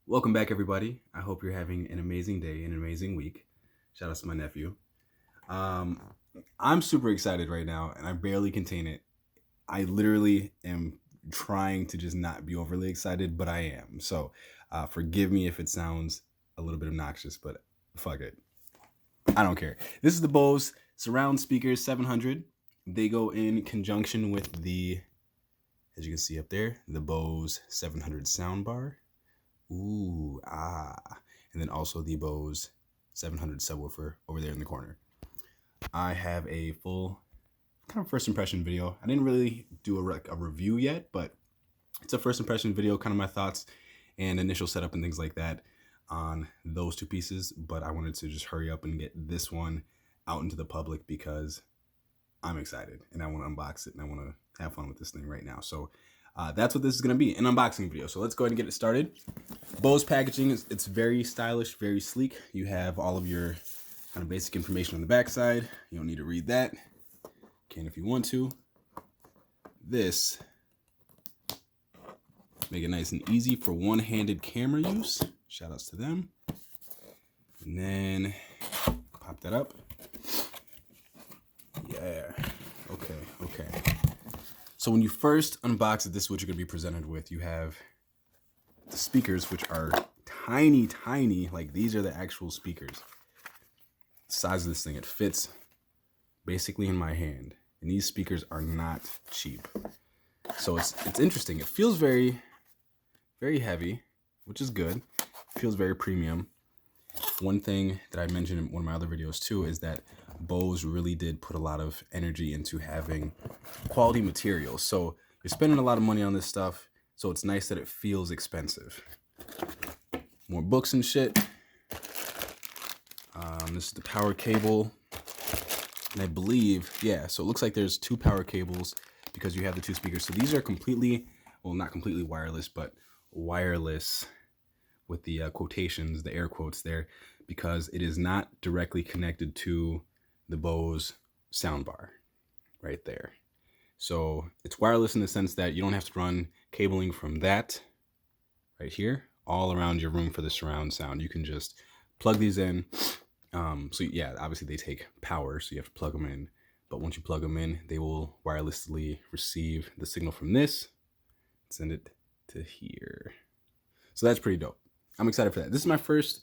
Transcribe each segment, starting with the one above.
Welcome back, everybody. I hope you're having an amazing day and an amazing week. Shout out to my nephew. I'm super excited right now, and I barely contain it. I literally am trying to just not be overly excited, but I am. So forgive me if it sounds a little bit obnoxious, but fuck it. I don't care. This is the Bose Surround Speakers 700. They go in conjunction with the, as you can see up there, the Bose 700 soundbar. Ooh, and then also the Bose 700 subwoofer over there in the corner. I have a full kind of first impression video. I didn't really do a review yet, but it's a first impression video, kind of my thoughts and initial setup and things like that on those two pieces. But I wanted to just hurry up and get this one out into the public because I'm excited and I want to unbox it and I want to have fun with this thing right now. So that's what this is going to be, an unboxing video. So let's go ahead and get it started. Bose packaging, it's very stylish, very sleek. You have all of your kind of basic information on the back side. You don't need to read that. Can if you want to. This, make it nice and easy for one-handed camera use. Shout outs to them. And then pop that up. Yeah, okay. So when you first unbox it, this is what you're gonna be presented with. You have the speakers, which are tiny, like these are the actual speakers. The size of this thing, it fits basically in my hand. And these speakers are not cheap. So it's interesting. It feels very, very heavy, which is good. It feels very premium. One thing that I mentioned in one of my other videos too is that Bose really did put a lot of energy into having quality materials. So you're spending a lot of money on this stuff, so it's nice that it feels expensive. More books and shit. This is the power cable. And I believe, yeah, so it looks like there's two power cables because you have the two speakers. So these are completely, well, not completely wireless, but wireless with the quotations, the air quotes there, because it is not directly connected to the Bose soundbar right there. So it's wireless in the sense that you don't have to run cabling from that right here all around your room for the surround sound. You can just plug these in. So yeah, obviously they take power, so you have to plug them in. But once you plug them in, they will wirelessly receive the signal from this, send it to here. So that's pretty dope. I'm excited for that. This is my first,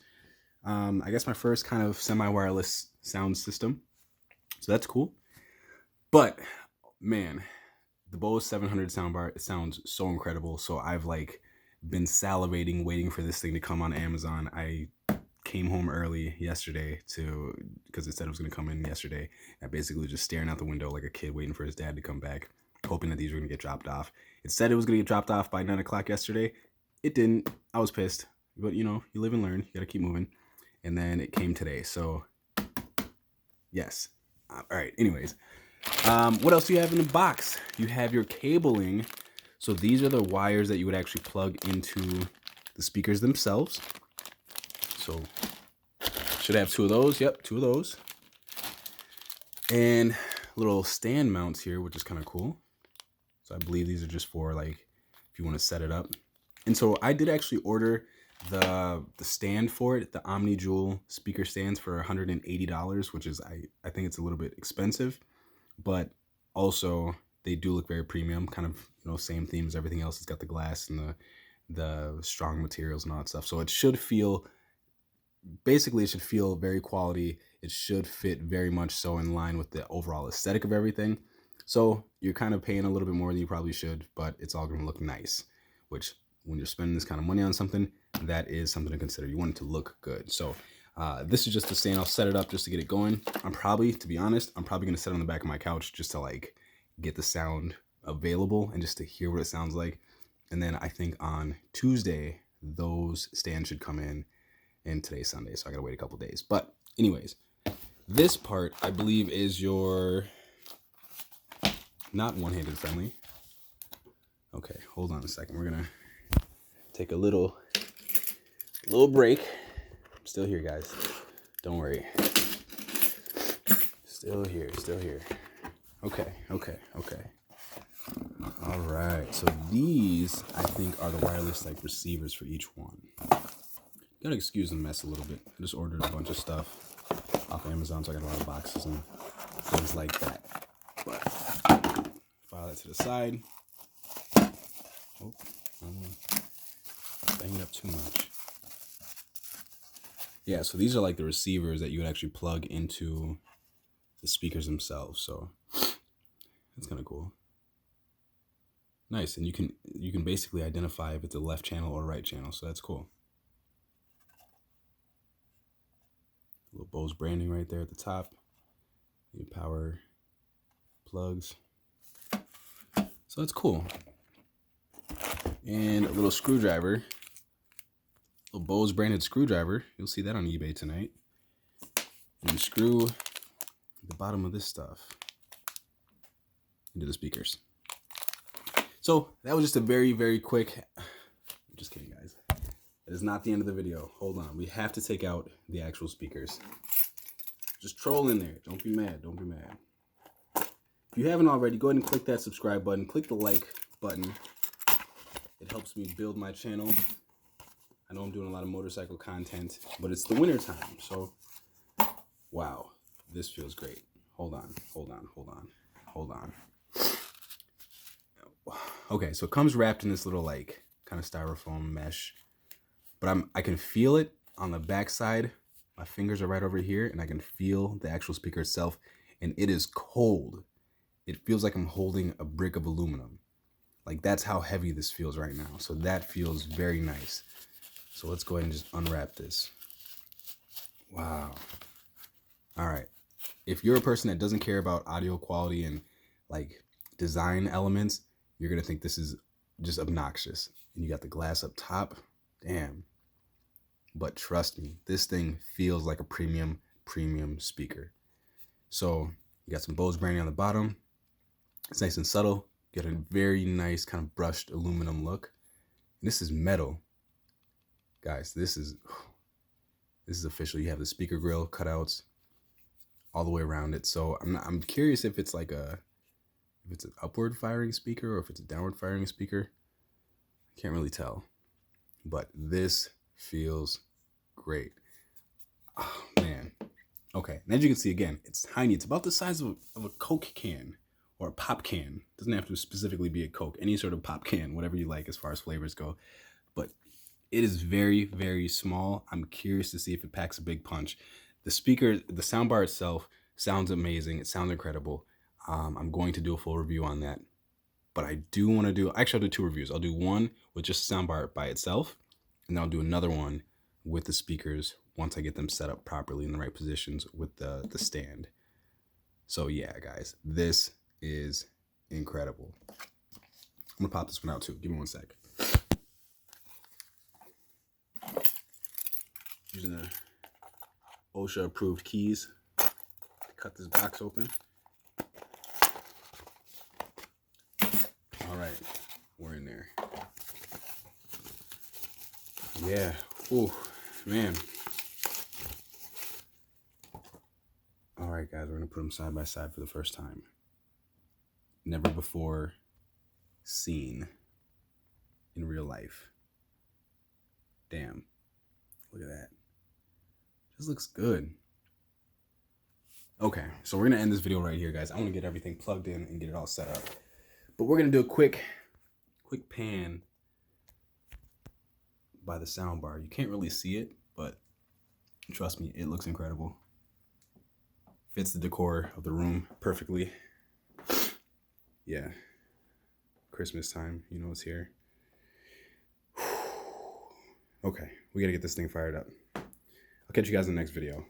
I guess my first kind of semi-wireless sound system. So that's cool. But man, the Bose 700 soundbar, it sounds so incredible. So I've like been salivating, waiting for this thing to come on Amazon. I came home early yesterday because it said it was going to come in yesterday. I basically just staring out the window like a kid waiting for his dad to come back, hoping that these were going to get dropped off. It said it was going to get dropped off by 9 o'clock yesterday. It didn't. I was pissed. But, you know, you live and learn. You got to keep moving. And then it came today. So, yes. All right. Anyways, what else do you have in the box? You have your cabling. So these are the wires that you would actually plug into the speakers themselves. So, should have two of those. Yep, two of those. And little stand mounts here, which is kind of cool. So I believe these are just for like, if you want to set it up. And so I did actually order the stand for it, the Omnijewel speaker stands for $180, which is, I think it's a little bit expensive, but also they do look very premium, kind of, you know, same theme as everything else. It's got the glass and the strong materials and all that stuff. So it should feel, basically it should feel very quality. It should fit very much so in line with the overall aesthetic of everything. So you're kind of paying a little bit more than you probably should, but it's all going to look nice, which when you're spending this kind of money on something, that is something to consider. You want it to look good. So this is just the stand. I'll set it up just to get it going. To be honest, I'm probably going to set it on the back of my couch just to like get the sound available and just to hear what it sounds like. And then I think on Tuesday, those stands should come in, and today's Sunday, so I got to wait a couple days. But anyways, this part I believe is your not one-handed friendly. Okay, hold on a second. We're going to take a little break. I'm still here, guys. Don't worry. Still here. Okay. All right. So these, I think, are the wireless like receivers for each one. gotta excuse the mess a little bit. I just ordered a bunch of stuff off Amazon, so I got a lot of boxes and things like that. But file that to the side. Oh, I don't want to bang it up too much. Yeah, so these are like the receivers that you would actually plug into the speakers themselves. So that's kind of cool. Nice, and you can basically identify if it's a left channel or right channel, so that's cool. A little Bose branding right there at the top. Your power plugs. So that's cool. And a little screwdriver. A little Bose branded screwdriver. You'll see that on eBay tonight. And you screw the bottom of this stuff into the speakers. So that was just a very, very quick, I'm just kidding, guys. That is not the end of the video. Hold on. We have to take out the actual speakers. Just troll in there. Don't be mad. Don't be mad. If you haven't already, go ahead and click that subscribe button. Click the like button. It helps me build my channel. I know I'm doing a lot of motorcycle content, but it's the winter time. So, wow, this feels great. Hold on. Okay, so it comes wrapped in this little like kind of styrofoam mesh, but I can feel it on the back side. My fingers are right over here, and I can feel the actual speaker itself, and it is cold. It feels like I'm holding a brick of aluminum. Like, that's how heavy this feels right now. So that feels very nice. So let's go ahead and just unwrap this. Wow. All right. If you're a person that doesn't care about audio quality and like design elements, you're going to think this is just obnoxious. And you got the glass up top. Damn. But trust me, this thing feels like a premium speaker. So you got some Bose branding on the bottom. It's nice and subtle. You got a very nice kind of brushed aluminum look. And this is metal. Guys, this is official. You have the speaker grill cutouts all the way around it. So I'm curious if it's like if it's an upward firing speaker or if it's a downward firing speaker. I can't really tell. But this feels great. Oh, man. Okay, and as you can see, again, it's tiny. It's about the size of a Coke can or a pop can. It doesn't have to specifically be a Coke. Any sort of pop can, whatever you like as far as flavors go. But it is very, very small. I'm curious to see if it packs a big punch. The speaker, the soundbar itself sounds amazing. It sounds incredible. I'm going to do a full review on that. But I do want to do, actually I'll do 2 reviews. I'll do one with just a soundbar by itself, and then I'll do another one with the speakers once I get them set up properly in the right positions with the stand. So yeah, guys, this is incredible. I'm gonna pop this one out too. Give me one sec. Using the OSHA approved keys to cut this box open. All right, we're in there. Yeah. Oh, man. All right, guys, we're gonna put them side by side for the first time. Never before seen in real life. Damn. Look at that. This looks good. Okay, so we're gonna end this video right here, guys. I want to get everything plugged in and get it all set up. But we're gonna do a quick pan by the soundbar. You can't really see it, but trust me, it looks incredible. Fits the decor of the room perfectly. Yeah, Christmas time, you know it's here. Okay, we gotta get this thing fired up. I'll catch you guys in the next video.